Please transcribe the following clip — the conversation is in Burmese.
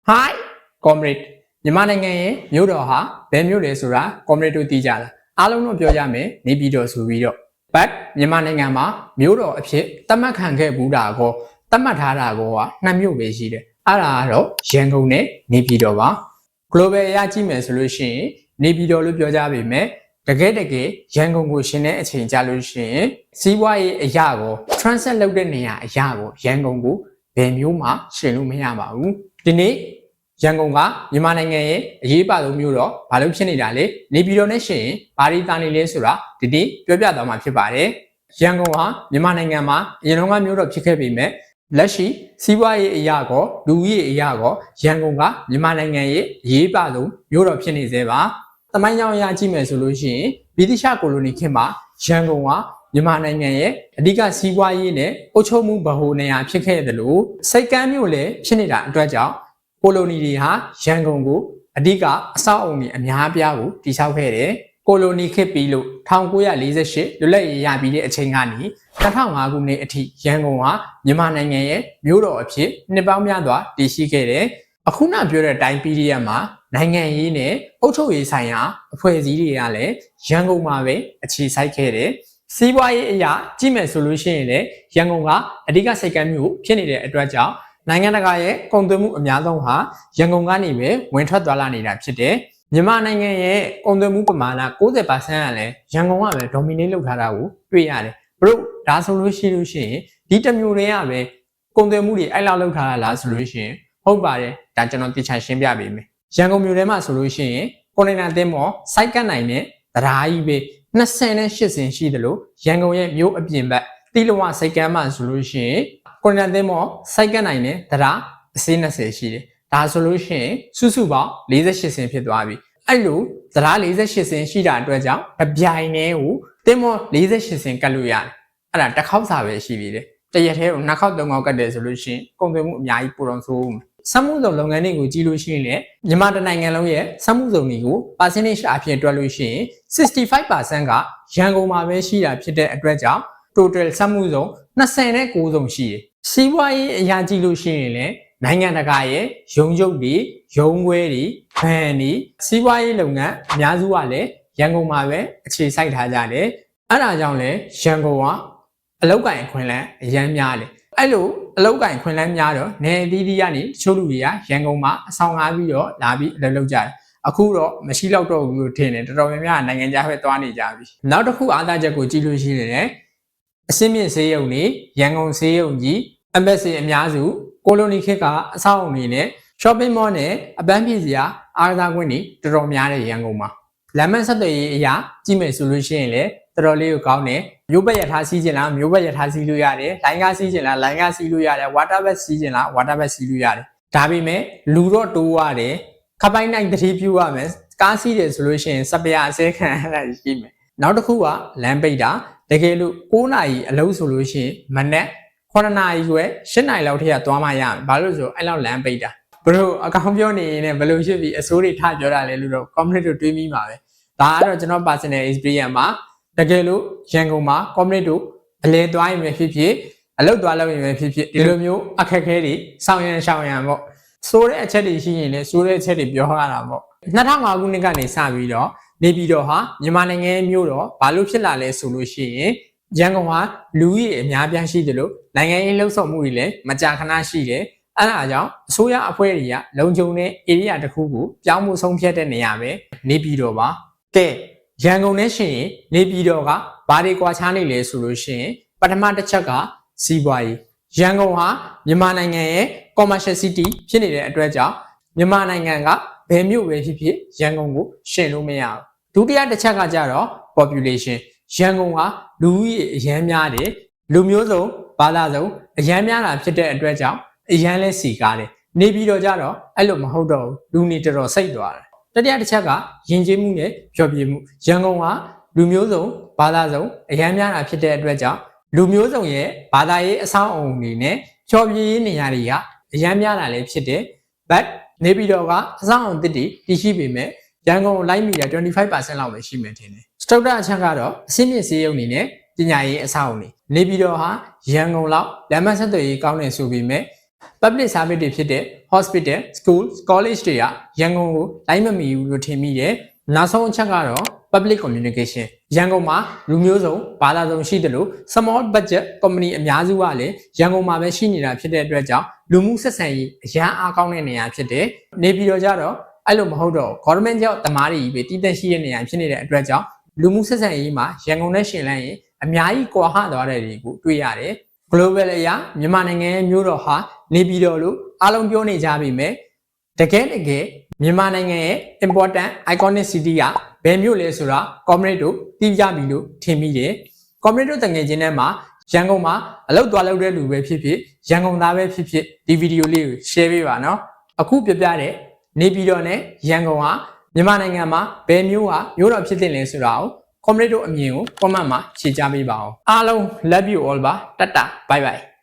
Hi comrade မြန်မာနိုင်ငံရဲ့မြို့တော်ဟာဘယ်မြို့လဲဆိုတာ comrade တို့သိကြလားအားလုံးတော့ပြောကြမယ်နေပြည်တော်ဆိုပြီးတော့ but မြန်မာနိုင်ငံမှာမြို့တော်အဖြစ်သတ်မှတ်ခံခဲ့ဘူးတာကောသတ်မှတ်ထားတာကောကနှစ်မြို့ပဲရှိတယ်အဲ့ဒါကတော့ရန်ကုန်နဲ့နေပြည်တော်ပါ global အရကြည့်မယ်ဆိုလို့ရှိရင်နေပြည်တော်လို့ပြောကြပေမဲ့တကယ်ရန်ကုန်ကိုရှင်တဲ့အချိန်ကြလို့ရှိရင်စီးပွားရေးအရာကို transit လုပ်တဲ့နေရာအရာကိုရန်ကုန်ကိုဘယ်မျိုးမှရှင်လို့မရပါဘူးဒီနေ့ရန်ကုန်ကမြန်မာနိုင်ငံရဲ့အရေးပါဆုံးမြို့တော့ဘာလို့ဖြစ်နေတာလဲနေပြည်တော်နဲ့ရှင်ဘာတွေတာနေလဲဆိုတာဒီနေ့ပြောပြသွားမှာဖြစ်ပါတယ်ရန်ကုန်ဟာမြန်မာနိုင်ငံမှာအရင်ကမြို့တော်ဖြစ်ခဲ့ပေမဲ့လက်ရှိစီးပွားရေးအရာကောလူဦးရေအရာကောရန်ကုန်ကမြန်မာနိုင်ငံရဲ့အရေးပါဆုံးမြို့တော်ဖြစ်နေသေးပါသမိုင်းကြောင်းအရာကြည့်မယ်ဆိုလို့ရှိရင်ဗြိတိရှကိုလိုနီခေတ်မှာရန်ကုန်ကမြန်မာနိုင်ငံရဲ့အဓိကစီးပွားရေးနဲ့အုပ်ချုပ်မှုဗဟိုနေရာဖြစ်ခဲ့တယ်လို့စိတ်ကမ်းမြို့လည်းဖြစ်နေတာအတွက်ကြောင့်ကိုလိုနီတွေဟာရန်ကုန်ကိုအဓိကအဆောက်အုံတွေအများပြားကိုတည်ဆောက်ခဲ့တယ်ကိုလိုနီခေတ်ပြီးလို့1948လွတ်လပ်ရေးရပြီးတဲ့အချိန်ကနေ2005ခုနှစ်အထိရန်ကုန်ဟာမြန်မာနိုင်ငံရဲ့မြို့တော်အဖြစ်နှစ်ပေါင်းများစွာတည်ရှိခဲ့တယ်အခုနပြောတဲ့အတိုင်းပြည်ရမှာနိုင်ငံရေးနဲ့အုပ်ချုပ်ရေးဆိုင်ရာအဖွဲ့အစည်းတွေကလည်းရန်ကုန်မှာပဲအခြေစိုက်ခဲ့တယ်စီးပွားရေးအရာကြည့်မယ်ဆိုလို့ရှိရင်လည်းရန်ကုန်ကအဓိကစိတ်ကမ်းမြို့ဖြစ်နေတဲ့အတွက်ကြောင့်နိုင်ငံတကာရဲ့ကုန်သွယ်မှုအများဆုံးဟာရန်ကုန်ကနေပဲဝင်ထွက်သွားလာနေတာဖြစ်တယ်မြန်မာနိုင်ငံရဲ့ကုန်သွယ်မှုပမာဏ 90% ကလည်းရန်ကုန်ကပဲ dominate လုပ်ထားတာကိုတွေ့ရတယ်ဘလို့ဒါဆိုလို့ရှိရင်ဒီတစ်မျိုးတွေကပဲကုန်သွယ်မှုတွေအဲ့လောက်လုပ်ထားတာလားဆိုလို့ရှိရင်ဟုတ်ပါတယ်ဒါကျွန်တော်တိကျရှင်းပြပေးမယ်ရန်ကုန်မြို့ထဲမှာဆိုလို့ရှိရင်ကွန်တိန်နာသင်းမော်စိုက်ကတ်နိုင်တဲ့တရားကြီးပဲ28စင်ရှိတယ်လို့ရန်ကုန်ရဲ့မြို့အပြင်ဘက်တိလဝစိတ်ကမ်းမှာဆိုလို့ရှိရင်ကွန်တိန်နာသင်းမော်စိုက်ကတ်နိုင်တဲ့တရားအစင်း20ရှိတယ်ဒါဆိုလို့ရှိရင်စုစုပေါင်း48စင်ဖြစ်သွားပြီအဲ့လိုတရား48စင်ရှိတာအတွက်ကြောင့်အပြိုင်နဲ့ကိုသင်းမော်48စင်ကတ်လို့ရတယ်အဲ့ဒါတစ်ခေါက်စာပဲရှိပြီလေတရက်ထဲကိုနှစ်ခေါက်သုံးခေါက်ကတ်တယ်ဆိုလို့ရှိရင်ကုန်သွယ်မှုအများကြီးပိုတော့ဆိုးစက်မှုဇုံလုပ်ငန်းတွေကိုကြည့်လို့ရှိရင်လည်းမြန်မာတိုင်းနိုင်ငံလုံးရဲ့စက်မှုဇုံတွေကို percentage အဖြစ်တွက်လို့ရှိရင် 65% ကရန်ကုန်မှာပဲရှိတာဖြစ်တဲ့အတွက်ကြောင့် total စက်မှုဇုံ29ဇုံရှိတယ်။စီးပွားရေးအရာကြည့်လို့ရှိရင်လည်းနိုင်ငံတကာရဲ့ရုံးချုပ်တွေရုံးခွဲတွေဘဏ်တွေစီးပွားရေးလုပ်ငန်းအများစုကလည်းရန်ကုန်မှာပဲအခြေစိုက်ထားကြတယ်။အဲ့ဒါကြောင့်လည်းရန်ကုန်ကအလုပ်ကိုင်အခွင့်အလမ်းအများများတယ်။အဲ့လိုအလုပ်ကိုင်ခွင့်လန်းများတော့နေအသီးသီးကနေတချို့လူတွေကရန်ကုန်မှာအဆောင်ငှားပြီးတော့လာပြီးအလုပ်လုပ်ကြတယ်အခုတော့မရှိတော့တော့ဘူးလို့ထင်တယ်တော်တော်များများနိုင်ငံခြားပဲသွားနေကြပြီနောက်တစ်ခုအားသာချက်ကိုကြည့်လို့ရှိရင်အစင်းမြင့်ဆေးရုံတွေရန်ကုန်ဆေးရုံကြီး embassy အများစုကိုလိုနီခေတ်ကအဆောက်အုံတွေနဲ့ shopping mall နဲ့အပန်းဖြေစရာအားကစားကွင်းတွေတော်တော်များတယ်ရန်ကုန်မှာလမ်းမဆက်သွယ်ရေးအရာကြည့်မယ်ဆိုလို့ရှိရင်လည်းတော်တော်လေးကိုကောင်းတယ်မျိုးဘက်ရထားစီးကျင်လားမျိုးဘက်ရထားစီးလို့ရတယ်လိုင်းကားစီးကျင်လားလိုင်းကားစီးလို့ရတယ်ဝါတာဘက်စီးကျင်လားဝါတာဘက်စီးလို့ရတယ်ဒါပေမဲ့လူတော့တိုးရတယ်ခပိုင်းနိုင်တတိပြုရမယ်ကားစီးတယ်ဆိုလို့ရှိရင်စပယ်အစဲခံရတာရှိမယ်နောက်တစ်ခုကလမ်းပိတ်တာတကယ်လို့9နာရီအလုပ်ဆိုလို့ရှိရင်မနက်9နာရီခွဲ10နာရီလောက်ထိကသွားမှရမယ်ဘာလို့ဆိုအဲ့လောက်လမ်းပိတ်တာဘလို့အကောင်ပြောနေရင်လည်းဘလို့ဖြစ်ပြီးအစိုးတွေထပြောတာလဲလို့တော့ comment တို့တွေးမိပါပဲဒါကတော့ကျွန်တော် personal experience မှာတကယ်လို့ရန်ကုန်မှာ community တို့အလဲသွားရင်ပဲဖြစ်ဖြစ်အလုပ်သွားလုပ်ရင်ပဲဖြစ်ဖြစ်ဒီလိုမျိုးအခက်အခဲတွေဆောင်ရန်ပေါ့စိုးတဲ့အချက်တွေရှိရင်လည်းစိုးတဲ့အချက်တွေပြောရတာပေါ့2005ခုနှစ်ကနေစပြီးတော့နေပြည်တော်ဟာမြန်မာနိုင်ငံရဲ့မြို့တော်ဘာလို့ဖြစ်လာလဲဆိုလို့ရှိရင်ရန်ကုန်ဟာလူကြီးအများပြားရှိတယ်လို့နိုင်ငံရေးလှုပ်ဆောင်မှုတွေလည်းမကြာခဏရှိတယ်အဲ့ဒါကြောင့်အစိုးရအဖွဲ့တွေကလုံခြုံတဲ့ area တစ်ခုကိုပြောင်းမှုဆုံးဖြတ်တဲ့နေရာပဲနေပြည်တော်ပါကဲရန်ကုန်နဲ့ရှင်နေပြည်တော်ကဘာတွေကွာခြားနေလဲဆိုလို့ရှိရင်ပထမတစ်ချက်ကစီးပွားရေးရန်ကုန်ဟာမြန်မာနိုင်ငံရဲ့ commercial city ဖြစ်နေတဲ့အတွက်ကြောင့်မြန်မာနိုင်ငံကဘယ်မြို့ပဲဖြစ်ဖြစ်ရန်ကုန်ကိုရှင်လို့မရဘူးဒုတိယတစ်ချက်ကကြတော့ population ရန်ကုန်ကလူဦးရေအများများတယ်လူမျိုးစုံဘာသာစုံအများများတာဖြစ်တဲ့အတွက်ကြောင့်အရန်လဲစီကားတယ်နေပြည်တော်ကြတော့အဲ့လိုမဟုတ်တော့ဘူးလူနေတော်တော်စိတ်သွားတယ်တတိယတစ်ချက်ကယဉ်ကျေးမှုနဲ့ဖျော်ဖြေမှုရန်ကုန်ကလူမျိုးစုံဘာသာစုံအများများတာဖြစ်တဲ့အတွက်ကြောင့်လူမျိုးစုံရဲ့ဘာသာရေးအဆောက်အအုံတွေနဲ့ဖျော်ဖြေရေးနေရာတွေကအများများတာလည်းဖြစ်တယ် but နေပြည်တော်ကအဆောက်အအုံတစ်တည်ရှိပေမဲ့ရန်ကုန်လိုက်မိတာ 25% လောက်ပဲရှိမှထင်တယ်စတုတ္တအချက်ကတော့အစင်းမြင့်ဆေးရုံတွေနဲ့ပညာရေးအဆောက်အအုံတွေနေပြည်တော်ဟာရန်ကုန်လောက်လမ်းမဆက်သွယ်ရေးကောင်းတယ်ဆိုပေမဲ့ public service တွေဖြစ်တဲ့ hospital school college တွေကရန်ကုန်ကိုလိုက်မမီဘူးလို့ထင်မိတယ်နောက်ဆုံးအချက်ကတော့ public communication ရန်ကုန်မှာလူမျိုးစုံဘာသာစုံရှိတယ်လို့ small budget company အများစုကလည်းရန်ကုန်မှာပဲရှိနေတာဖြစ်တဲ့အတွက်ကြောင့်လူမှုဆက်ဆံရေးအရန်အားကောင်းတဲ့နေရာဖြစ်တယ်နေပြည်တော်ကြတော့အဲ့လိုမဟုတ်တော့ government ကြောင့်တမားတွေပဲတည်တက်ရှိတဲ့နေရာဖြစ်နေတဲ့အတွက်ကြောင့်လူမှုဆက်ဆံရေးမှာရန်ကုန်နဲ့ရှင်လန်းရင်အများကြီးကွာဟသွားတဲ့တွေကိုတွေ့ရတယ် global အရာမြန်မာနိုင်ငံရဲ့မြို့တော်ဟာနေပြည်တော်လို့အားလုံးပြောနေကြပြီမဲ့တကယ်မြန်မာနိုင်ငံရဲ့ important iconic city ကဘယ်မြို့လဲဆိုတာ comrade တို့သိကြပြီလို့ထင်မိတယ် comrade တို့တငယ်ချင်းထဲမှာရန်ကုန်မှာအလုပ်သွားလုပ်တဲ့လူပဲဖြစ်ဖြစ်ရန်ကုန်သားပဲဖြစ်ဖြစ်ဒီဗီဒီယိုလေးကို share ပေးပါနော်အခုပြပြတဲ့နေပြည်တော်နဲ့ရန်ကုန်ဟာမြန်မာနိုင်ငံမှာဘယ်မြို့ဟာမြို့တော်ဖြစ်တဲ့လဲဆိုတာကို comrade တို့အမြင်ကို comment မှာရှင်းပြပေးပါအောင်အားလုံး love you all ပါတတ်တာ bye bye